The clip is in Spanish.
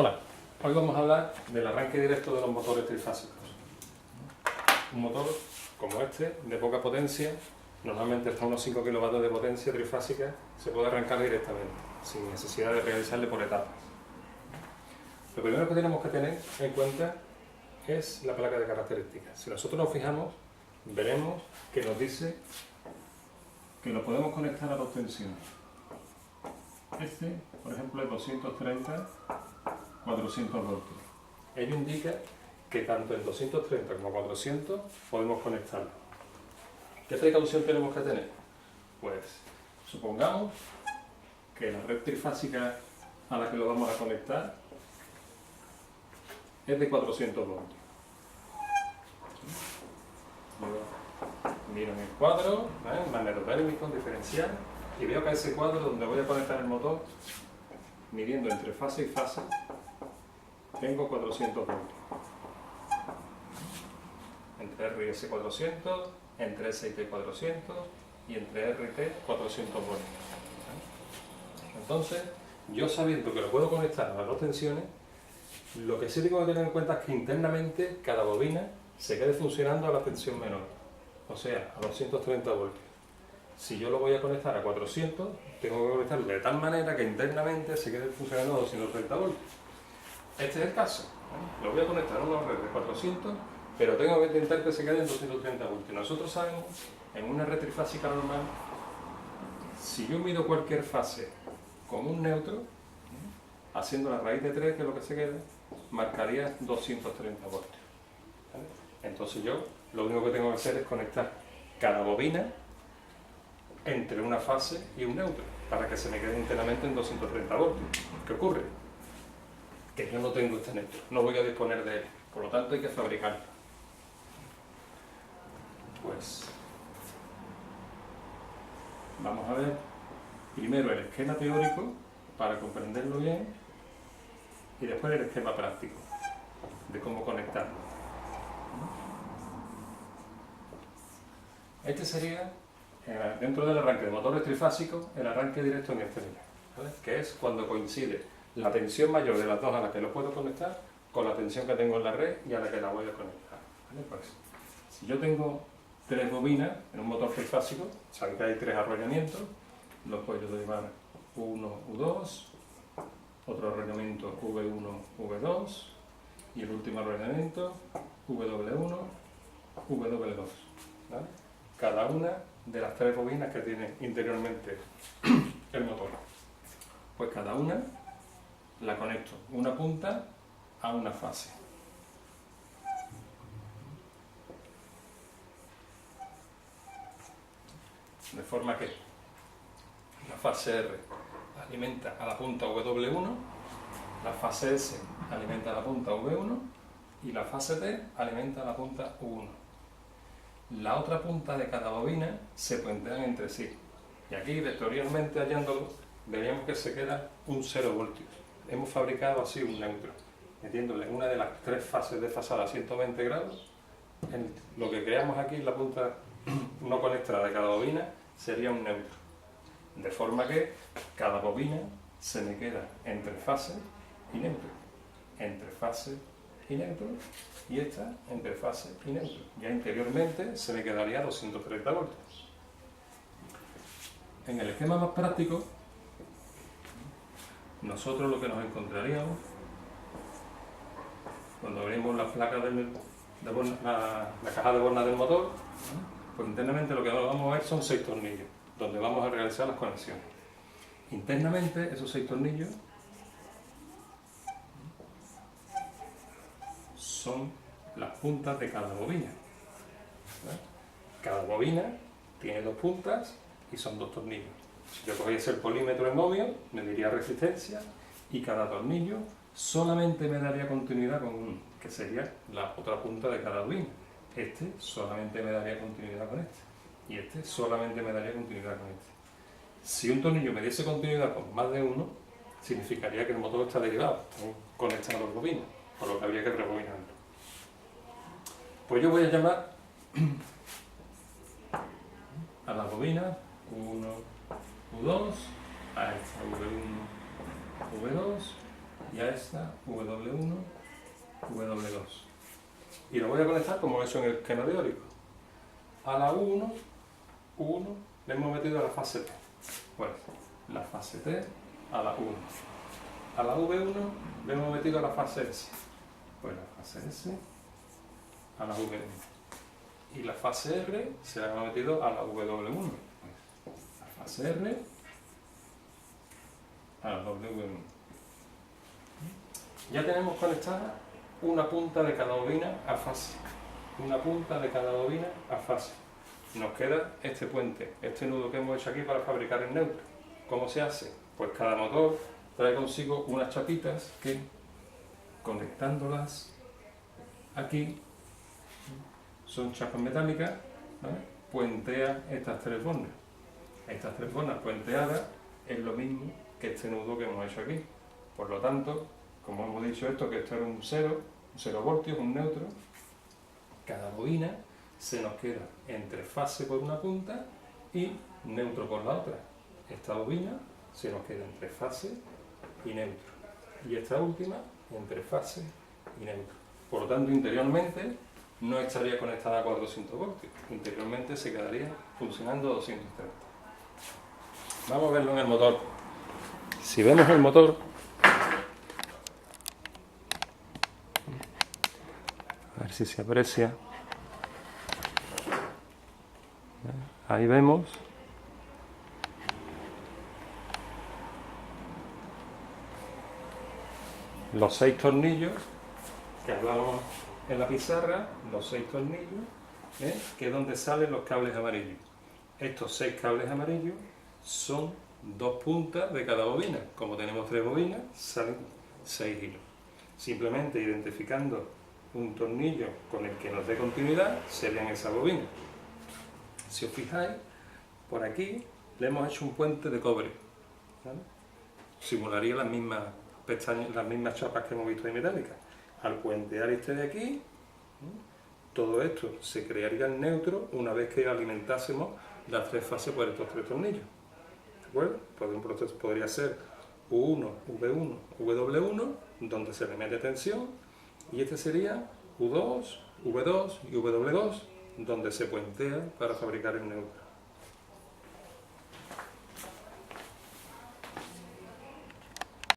Hola, hoy vamos a hablar del arranque directo de los motores trifásicos. Un motor como este, de poca potencia, normalmente hasta unos 5 kW de potencia trifásica, se puede arrancar directamente, sin necesidad de realizarle por etapas. Lo primero que tenemos que tener en cuenta es la placa de características. Si nosotros nos fijamos, veremos que nos dice que lo podemos conectar a dos tensiones. Este, por ejemplo, es 230, 400 voltios. Ello indica que tanto en 230 como 400 podemos conectarlo. ¿Qué precaución tenemos que tener? Pues supongamos que la red trifásica a la que lo vamos a conectar es de 400 voltios. Yo miro en el cuadro, magnetotérmico, diferencial, y veo que ese cuadro donde voy a conectar el motor, midiendo entre fase y fase, tengo 400 voltios. Entre R y S 400, entre S y T 400 y entre R y T 400 voltios. Entonces, yo sabiendo que lo puedo conectar a las dos tensiones, lo que sí tengo que tener en cuenta es que internamente cada bobina se quede funcionando a la tensión menor, o sea, a 230 voltios. Si yo lo voy a conectar a 400, tengo que conectarlo de tal manera que internamente se quede funcionando a 230 voltios. Este es el caso. Lo voy a conectar a una red de 400, pero tengo que intentar que se quede en 230 voltios. Nosotros sabemos, en una red trifásica normal, si yo mido cualquier fase con un neutro, haciendo la raíz de 3, que es lo que se queda, marcaría 230 voltios. ¿Vale? Entonces yo lo único que tengo que hacer es conectar cada bobina entre una fase y un neutro, para que se me quede internamente en 230 voltios. ¿Qué ocurre? Que yo no tengo este neutro, no voy a disponer de él, por lo tanto hay que fabricarlo. Pues vamos a ver primero el esquema teórico para comprenderlo bien y después el esquema práctico de cómo conectarlo. Este sería, dentro del arranque de motores trifásicos, el arranque directo en este nivel, ¿vale? Que es cuando coincide la tensión mayor de las dos a la que lo puedo conectar con la tensión que tengo en la red y a la que la voy a conectar. ¿Vale? Pues, si yo tengo tres bobinas en un motor trifásico, saben que hay tres arrollamientos, los puedo llevar U1, U2, otro arrollamiento V1, V2 y el último arrollamiento W1, W2. ¿Vale? Cada una de las tres bobinas que tiene interiormente el motor. Pues cada una la conecto una punta a una fase. De forma que la fase R alimenta a la punta W1, la fase S alimenta a la punta V1 y la fase T alimenta a la punta U1. La otra punta de cada bobina se puentean entre sí. Y aquí, vectorialmente hallándolo, veríamos que se queda un 0 voltios. Hemos fabricado así un neutro, metiéndole una de las tres fases de fasada a 120 grados. Lo que creamos aquí en la punta no conectada de cada bobina sería un neutro. De forma que cada bobina se me queda entre fase y neutro. Entre fase y neutro, y esta entre fase y neutro. Ya interiormente se me quedaría a 230 voltios. En el esquema más práctico, nosotros lo que nos encontraríamos cuando abrimos la placa la caja de bornas del motor, pues internamente lo que vamos a ver son 6 tornillos, donde vamos a realizar las conexiones. Internamente, esos 6 tornillos son las puntas de cada bobina. ¿Vale? Cada bobina tiene 2 puntas y son 2 tornillos. Si yo cogiese el polímetro en ohmios, me diría resistencia, y cada tornillo solamente me daría continuidad con uno, que sería la otra punta de cada bobina. Este solamente me daría continuidad con este, y este solamente me daría continuidad con este. Si un tornillo me diese continuidad con más de uno, significaría que el motor está derivado, están conectadas las bobinas, por lo que habría que rebobinarlo. Pues yo voy a llamar a las bobinas U1, U2, a esta V1, V2 y a esta W1, W2. Y lo voy a conectar como he hecho en el esquema teórico. A la 1, le hemos metido a la fase T. Pues la fase T a la 1. A la V1 le hemos metido a la fase S. Pues la fase S a la V1. Y la fase R se la hemos metido a la W1. Pues la fase R a la W1. Ya tenemos conectada una punta de cada bobina a fase. Una punta de cada bobina a fase. Nos queda este puente, este nudo que hemos hecho aquí para fabricar el neutro. ¿Cómo se hace? Pues cada motor trae consigo unas chapitas que, conectándolas aquí, son chapas metálicas, ¿vale? Puentean estas tres bornas. Estas tres bornas puenteadas es lo mismo que este nudo que hemos hecho aquí. Por lo tanto, como hemos dicho esto, que esto era un 0 voltios, un neutro, cada bobina se nos queda entre fase por una punta y neutro por la otra. Esta bobina se nos queda entre fase y neutro. Y esta última entre fase y neutro. Por lo tanto, interiormente no estaría conectada a 400 voltios. Interiormente se quedaría funcionando a 230. Vamos a verlo en el motor. Si vemos el motor, a ver si se aprecia. Ahí vemos los 6 tornillos que hablamos en la pizarra, los 6 tornillos, que es donde salen los cables amarillos. Estos 6 cables amarillos son 2 puntas de cada bobina. Como tenemos 3 bobinas, salen 6 hilos. Simplemente identificando un tornillo con el que nos dé continuidad, serían esas bobinas. Si os fijáis, por aquí le hemos hecho un puente de cobre, ¿vale? Simularía las mismas pestañas, las mismas chapas que hemos visto ahí metálicas. Al puentear este de aquí, todo esto se crearía en neutro una vez que alimentásemos las 3 fases por estos 3 tornillos. ¿De acuerdo? Pues un proceso podría ser U1, V1, W1, donde se le mete tensión, y este sería U2, V2 y W2, donde se puentea para fabricar el neutro.